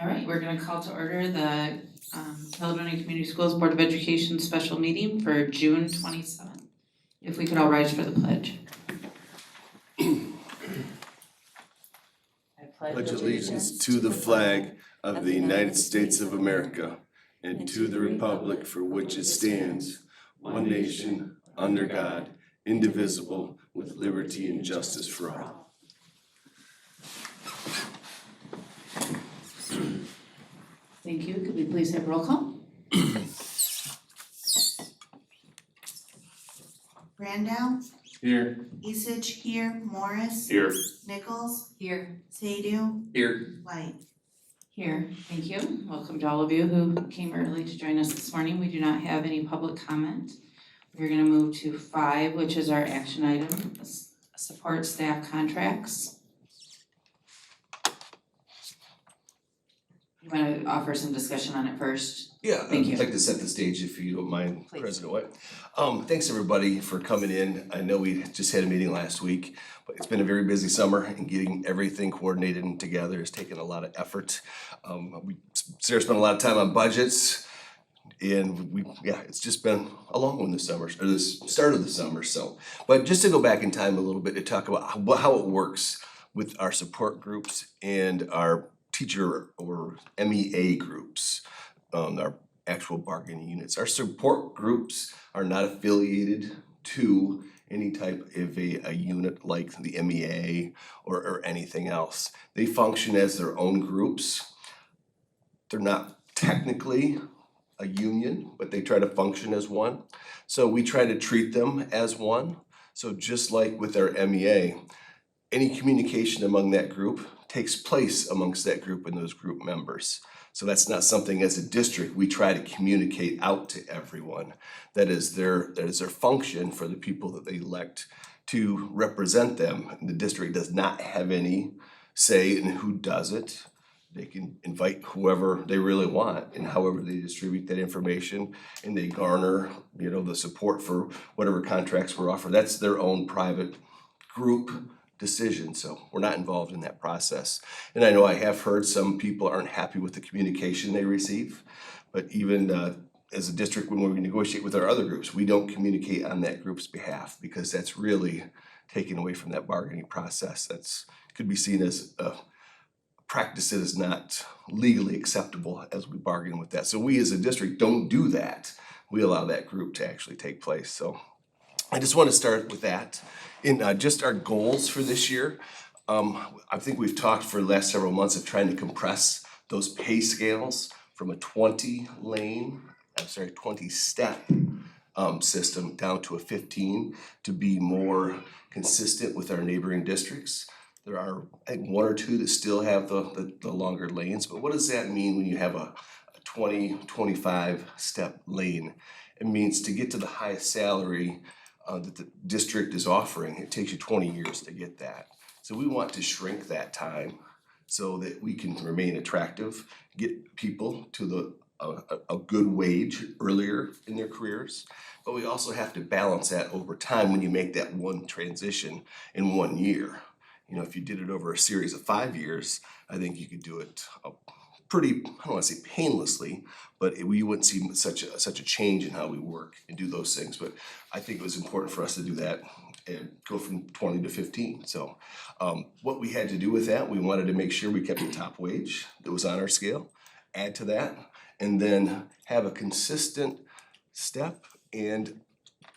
All right, we're gonna call to order the Caledonia Community Schools Board of Education special meeting for June 27th. If we could all rise for the pledge. I Pledge allegiance to the flag of the United States of America and to the republic for which it stands, one nation, under God, indivisible, with liberty and justice for all. Thank you. Could we please have roll call? Brandow, Here. Isich here, Morris, Here. Nichols, Here. Sadoo, Here. White. Here, thank you. Welcome to all of you who came early to join us this morning. We do not have any public comment. We're gonna move to 5, which is our action item, support staff contracts. You wanna offer some discussion on it first? Yeah, Thank you. I'd like to set the stage if you don't mind, Please. President White. Thanks everybody for coming in. I know we just had a meeting last week, but it's been a very busy summer and getting everything coordinated and together has taken a lot of effort. Sarah spent a lot of time on budgets and it's just been a long one this summer, or this start of the summer, so. But just to go back in time a little bit to talk about how it works with our support groups and our teacher or MEA groups, our actual bargaining units. Our support groups are not affiliated to any type of a unit like the MEA or anything else. They function as their own groups. They're not technically a union, but they try to function as one. So we try to treat them as one. So just like with our MEA, any communication among that group takes place amongst that group and those group members. So that's not something as a district we try to communicate out to everyone. That is their function for the people that they elect to represent them. And the district does not have any say in who does it. They can invite whoever they really want and however they distribute that information and they garner, the support for whatever contracts were offered. That's their own private group decision, so we're not involved in that process. And I know I have heard some people aren't happy with the communication they receive, but even as a district, when we negotiate with our other groups, we don't communicate on that group's behalf because that's really taken away from that bargaining process. That's could be seen as a practice that is not legally acceptable as we bargain with that. So we as a district don't do that. We allow that group to actually take place. So I just want to start with that. In just our goals for this year, I think we've talked for the last several months of trying to compress those pay scales from a 20 step system down to a 15 to be more consistent with our neighboring districts. There are, I think, 1 or 2 that still have the longer lanes, but what does that mean when you have a 20-25 step lane? It means to get to the highest salary that the district is offering, it takes you 20 years to get that. So we want to shrink that time so that we can remain attractive, get people to a good wage earlier in their careers. But we also have to balance that over time when you make that one transition in 1 year. If you did it over a series of 5 years, I think you could do it pretty, I don't wanna say painlessly, but we wouldn't see such a change in how we work and do those things. But I think it was important for us to do that and go from 20 to 15. So what we had to do with that, we wanted to make sure we kept the top wage that was on our scale, add to that, and then have a consistent step and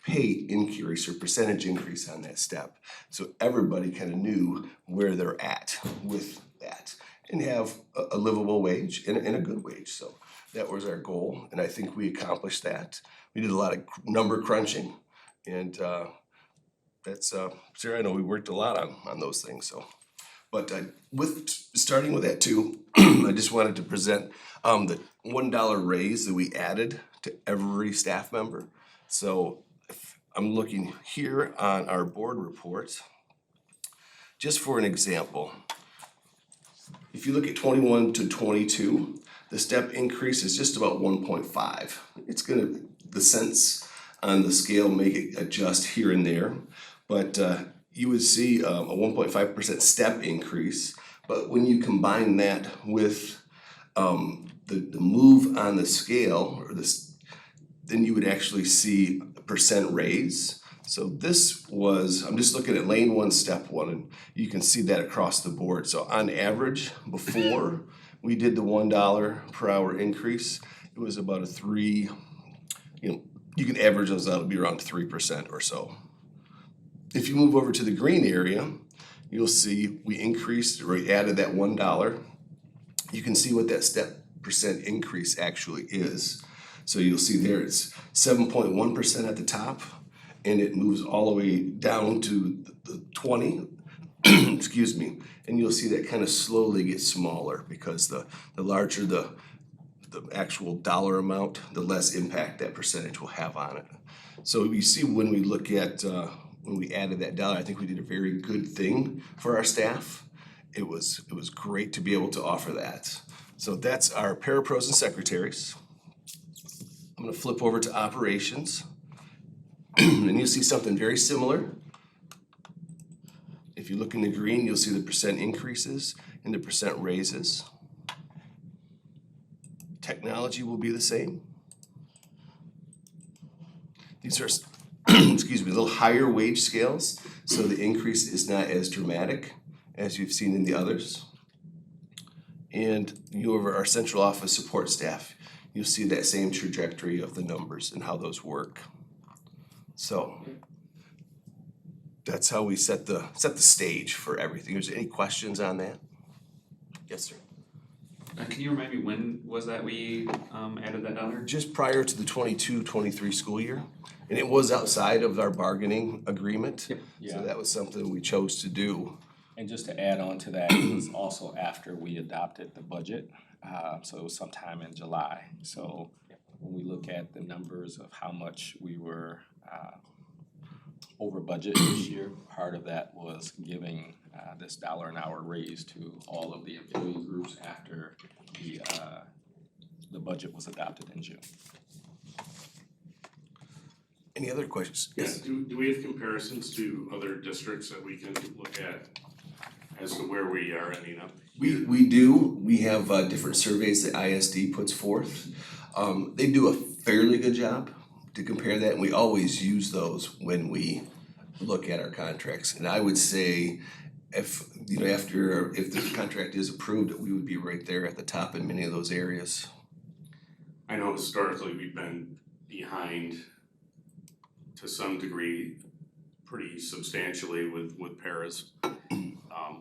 pay increase or percentage increase on that step. So everybody kind of knew where they're at with that and have a livable wage and a good wage. So that was our goal, and I think we accomplished that. We did a lot of number crunching, and that's Sarah, I know we worked a lot on those things. So, but with starting with that too, I just wanted to present the $1 raise that we added to every staff member. So if I'm looking here on our board report, just for an example. If you look at 21 to 22, the step increase is just about 1.5. It's the cents on the scale make it adjust here and there, but you would see a 1.5% step increase. But when you combine that with The move on the scale or this, then you would actually see a percent raise. So this was, I'm just looking at lane one, step one, and you can see that across the board. So on average, before we did the $1 per hour increase, it was about a three, you can average those out, it'll be around 3% or so. If you move over to the green area, you'll see we increased, or we added that $1. You can see what that step percent increase actually is. So you'll see there it's 7.1% at the top, and it moves all the way down to the 20, excuse me, and you'll see that kind of slowly get smaller because the larger the actual dollar amount, the less impact that percentage will have on it. So you see when we look at, when we added that dollar, I think we did a very good thing for our staff. It was great to be able to offer that. So that's our parapros and secretaries. I'm gonna flip over to operations. And you'll see something very similar. If you look in the green, you'll see the percent increases and the percent raises. Technology will be the same. These are, excuse me, a little higher wage scales, so the increase is not as dramatic as you've seen in the others. And you over our central office support staff, you'll see that same trajectory of the numbers and how those work. So that's how we set the stage for everything. Is there any questions on that? Yes, sir. Can you remind me when was that we added that dollar? Just prior to the 22-23 school year, and it was outside of our bargaining agreement. Yep. So that was something we chose to do. And just to add on to that, it was also after we adopted the budget, so it was sometime in July. So when we look at the numbers of how much we were over budget this year, part of that was giving this $1 an hour raise to all of the employee groups after the budget was adopted in June. Any other questions? Yes, do we have comparisons to other districts that we can look at as to where we are ending up? We do. We have different surveys that ISD puts forth. They do a fairly good job to compare that, and we always use those when we look at our contracts. And I would say if the contract is approved, we would be right there at the top in many of those areas. I know historically we've been behind to some degree pretty substantially with paras.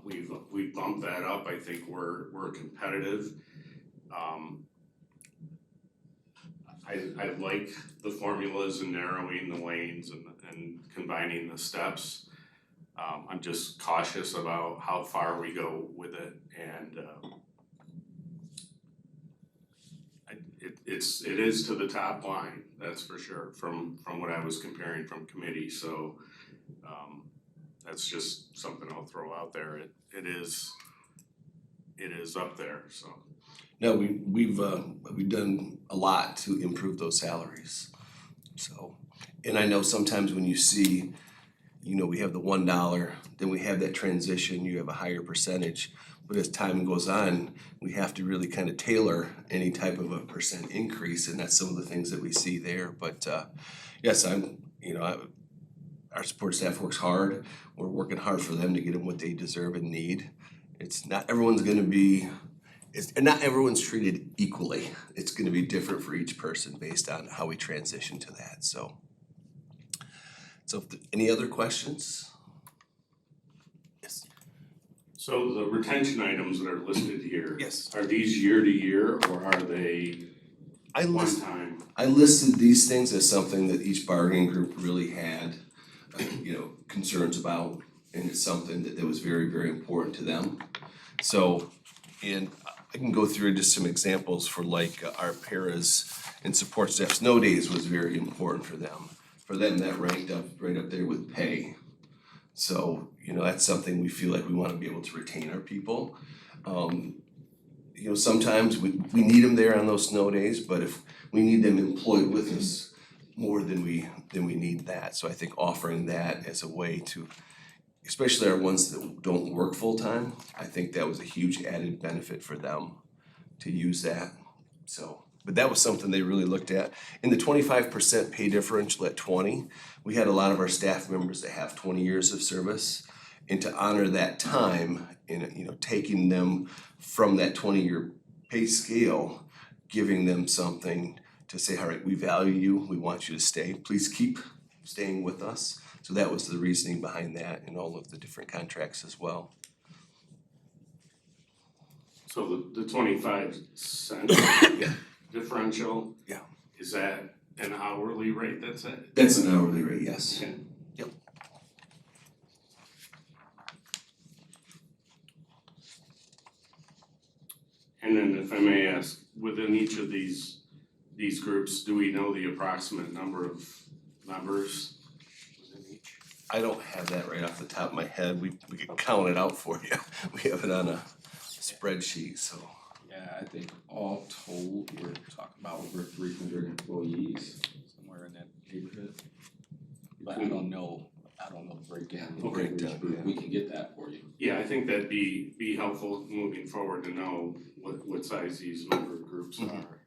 We've bumped that up. I think we're competitive. I like the formulas and narrowing the lanes and combining the steps. I'm just cautious about how far we go with it, and it is to the top line, that's for sure, from what I was comparing from committee, so that's just something I'll throw out there. It is up there, so. No, we've done a lot to improve those salaries. So, and I know sometimes when you see, we have the $1, then we have that transition, you have a higher percentage. But as time goes on, we have to really kind of tailor any type of a percent increase, and that's some of the things that we see there. But yes, our support staff works hard. We're working hard for them to get them what they deserve and need. It's not everyone's treated equally. It's gonna be different for each person based on how we transition to that, so. So any other questions? Yes. So the retention items that are listed here. Yes. Are these year to year or are they I one list, time? I listed these things as something that each bargaining group really had, concerns about, and it's something that was very, very important to them. So, and I can go through just some examples for like our paras and support staff. Snow days was very important for them. For them, that ranked up right up there with pay. So, that's something we feel like we wanna be able to retain our people. Sometimes we need them there on those snow days, but if we need them employed with us more than we need that. So I think offering that as a way to, especially our ones that don't work full-time, I think that was a huge added benefit for them use that. So, but that was something they really looked at. In the 25% pay differential at 20, we had a lot of our staff members that have 20 years of service. And to honor that time in, taking them from that 20-year pay scale, giving them something to say, all right, we value you, we want you to stay, please keep staying with us. So that was the reasoning behind that in all of the different contracts as well. So the 25-cent differential? Yeah. Is that an hourly rate that's it? That's an hourly rate, yes. Okay. Yep. And then if I may ask, within each of these groups, do we know the approximate number of members within each? I don't have that right off the top of my head. We could count it out for you. We have it on a spreadsheet, so. Yeah, I think all told, we're talking about over 300 employees, somewhere in that neighborhood. But I don't know the breakdown. The breakdown, For each group. yeah. We can get that for you. Yeah, I think that'd be helpful moving forward to know what size these member groups are.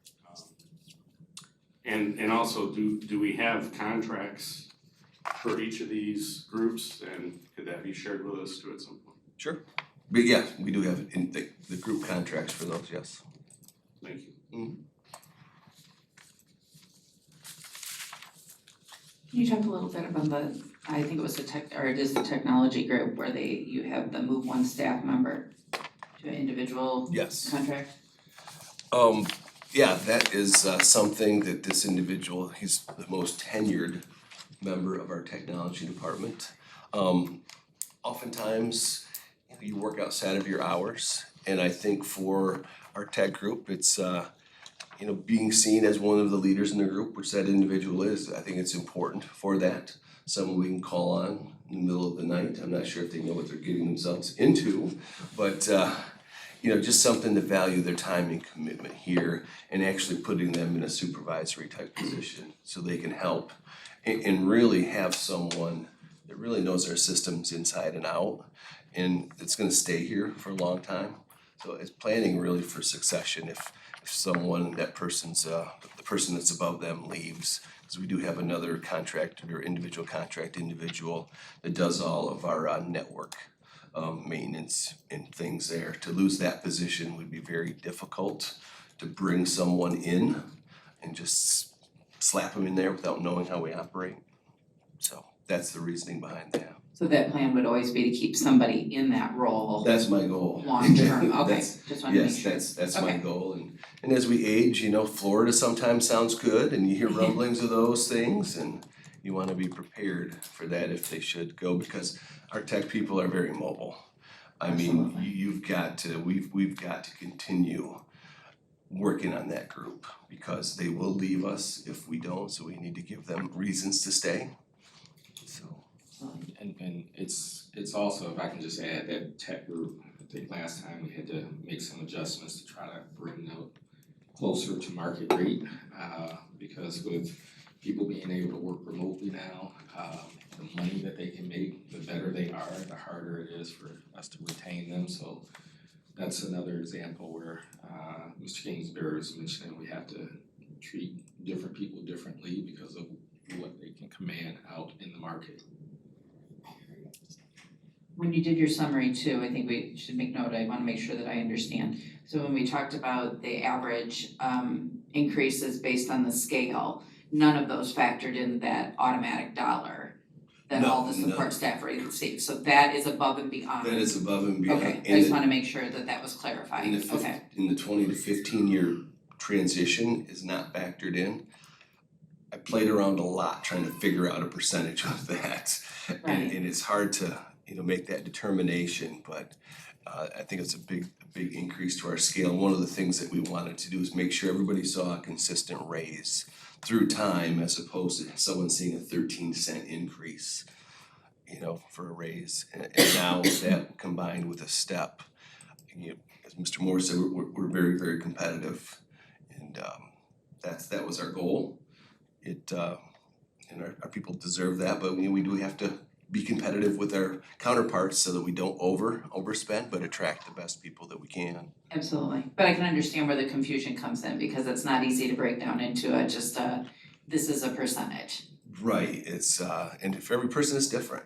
And also, do we have contracts for each of these groups, and could that be shared with us too at some point? Sure. But yeah, we do have in the group contracts for those, yes. Thank you. Can you talk a little bit about I think it was it is the technology group where you have the move one staff member to an individual Yes. contract? Yeah, that is something that this individual, he's the most tenured member of our technology department. Oftentimes, you work outside of your hours, and I think for our tech group, it's being seen as one of the leaders in the group, which that individual is. I think it's important for that. Someone we can call on in the middle of the night. I'm not sure if they know what they're getting themselves into, but just something to value their time and commitment here, and actually putting them in a supervisory type position so they can help and really have someone that really knows our systems inside and out, and it's gonna stay here for a long time. So it's planning really for succession if someone, the person that's above them leaves, because we do have another contracted or individual that does all of our network maintenance and things there. To lose that position would be very difficult. To bring someone in and just slap them in there without knowing how we operate. So that's the reasoning behind that. So that plan would always be to keep somebody in that role That's my goal. long term, okay, That's- just wanted to make Yes, sure. that's my Okay. goal, and as we age, Florida sometimes sounds good, and you hear rumblings of those things, and you wanna be prepared for that if they should go, because our tech people are very mobile. I mean, Absolutely. we've got to continue working on that group, because they will leave us if we don't, so we need to give them reasons to stay, so. And it's also, if I can just add, that tech group, I think last time we had to make some adjustments to try to bring them closer to market rate. Because with people being able to work remotely now, the money that they can make, the better they are, the harder it is for us to retain them. So that's another example where Mr. Kingsbury is mentioning we have to treat different people differently because of what they can command out in the market. When you did your summary too, I think we should make note, I wanna make sure that I understand. So when we talked about the average increases based on the scale, none of those factored in that automatic dollar that all the No, support staff receive, so that is above and beyond. That is above and beyond. Okay, I And just wanna make sure that was clarified, okay. in the 20 to 15-year transition is not factored in. I played around a lot trying to figure out a percentage of that. Right. And it's hard to, make that determination, but I think it's a big increase to our scale. And one of the things that we wanted to do is make sure everybody saw a consistent raise through time, as opposed to someone seeing a 13-cent increase, for a raise. And now that combined with a step, as Mr. Moore said, we're very, very competitive, and that was our goal. And our people deserve that, but we do have to be competitive with our counterparts so that we don't overspend, but attract the best people that we can. Absolutely, but I can understand where the confusion comes in because it's not easy to break down into this is a percentage. Right, it's, and for every person is different.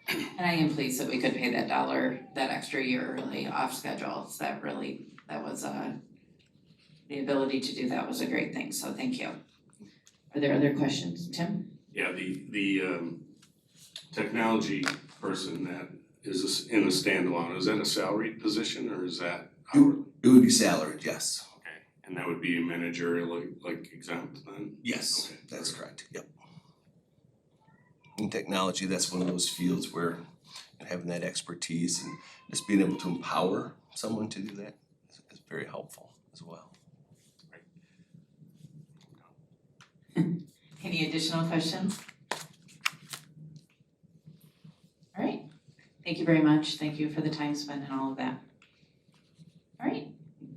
And I am pleased that we could pay that dollar, that extra year early off schedule, so that was the ability to do that was a great thing, so thank you. Are there other questions, Tim? Yeah, the technology person that is in a standalone, is that a salaried position or is that hourly? It would be salaried, yes. Okay, and that would be a manager like exempt then? Yes, Okay. that's correct, yep. In technology, that's one of those fields where having that expertise and just being able to empower someone to do that is very helpful as well. Any additional questions? All right, thank you very much, thank you for the time spent and all of that. All right,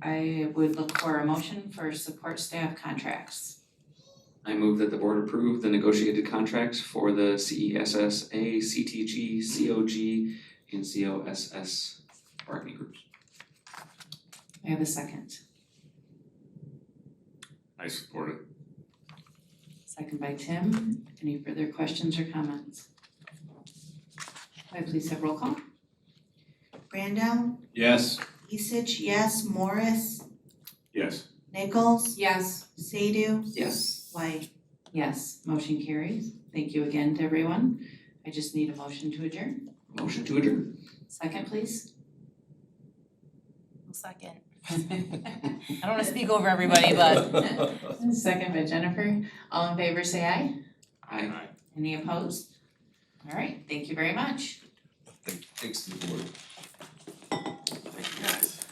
I would look for a motion for support staff contracts. I move that the board approve the negotiated contracts for the CESSA, CTG, COG, and COSS bargaining groups. I have a second. I support it. Second by Tim. Any further questions or comments? May I please have roll call? Brandau, Yes. Isich, yes, Morris, Yes. Nichols, Yes. Sadoo, Yes. White. Yes, motion carries. Thank you again to everyone. I just need a motion to adjourn. Motion to adjourn. Second, please. Second. I don't wanna speak over everybody, but Second by Jennifer. All in favor, say aye. Aye. Any opposed? All right, thank you very much. Thanks to the board.